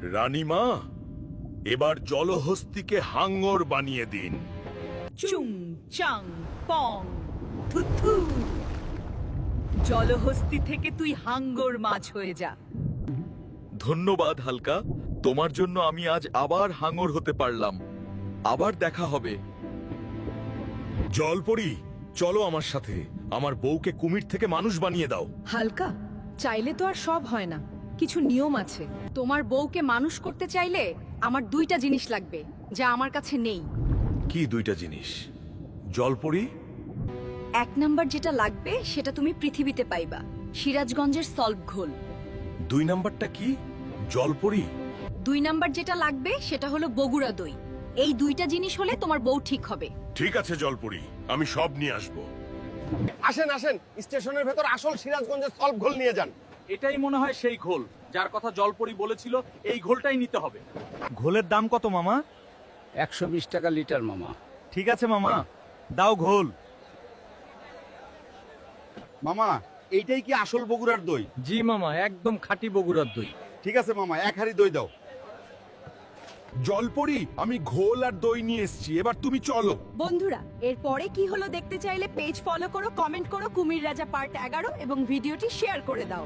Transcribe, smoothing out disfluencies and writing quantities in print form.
রানীমা, এবার জলহস্তিকে হাঙ্গর বানিয়ে দিন। চুং চাং পং থুথু। জলহস্তি থেকে তুই হাঙ্গর মাছ হয়ে যা। ধন্যবাদ হালকা, তোমার জন্য আমি আজ আবার হাঙর হতে পারলাম। আবার দেখা হবে। জলপরি, চলো আমার সাথে। আমার বউকে কুমির থেকে মানুষ বানিয়ে দাও। হালকা, চাইলে তো আর সব হয় না, কিছু নিয়ম আছে। তোমার বউকে মানুষ করতে চাইলে আমার দুইটা জিনিস লাগবে, যা আমার কাছে নেই। কি দুইটা জিনিস? জলপরি, এক নাম্বার যেটা লাগবে সেটা তুমি পৃথিবীতে পাইবা, সিরাজগঞ্জের সলভ ঘোল। দুই নাম্বারটা কি? জলপরি, দুই নাম্বার যেটা লাগবে সেটা হলো বগুড়া দই। এই দুইটা জিনিস হলে তোমার বউ ঠিক হবে। ঠিক আছে জলপরি, আমি সব নিয়ে আসবো। আসেন আসেন, স্টেশনের ভেতর আসল সিরাজগঞ্জের সলভ ঘোল নিয়ে যান। এটাই মনে হয় সেই ঘোল যার কথা জলপরি বলেছিল। এই ঘোলটাই নিতে হবে। ঘোলের দাম কত মামা? 120 টাকা লিটার মামা। ঠিক আছে মামা, দাও ঘোল। মামা, এইটাই কি আসল বগুড়ার দই? জি মামা, একদম খাঁটি বগুড়ার দই। ঠিক আছে মামা, এক হাঁড়ি দই দাও। জলপরি, আমি ঘোল আর দই নিয়ে এসেছি, এবার তুমি চলো। বন্ধুরা, এরপরে কি হলো দেখতে চাইলে পেজ ফলো করো, কমেন্ট করো কুমির রাজা পার্ট 11 এবং ভিডিওটি শেয়ার করে দাও।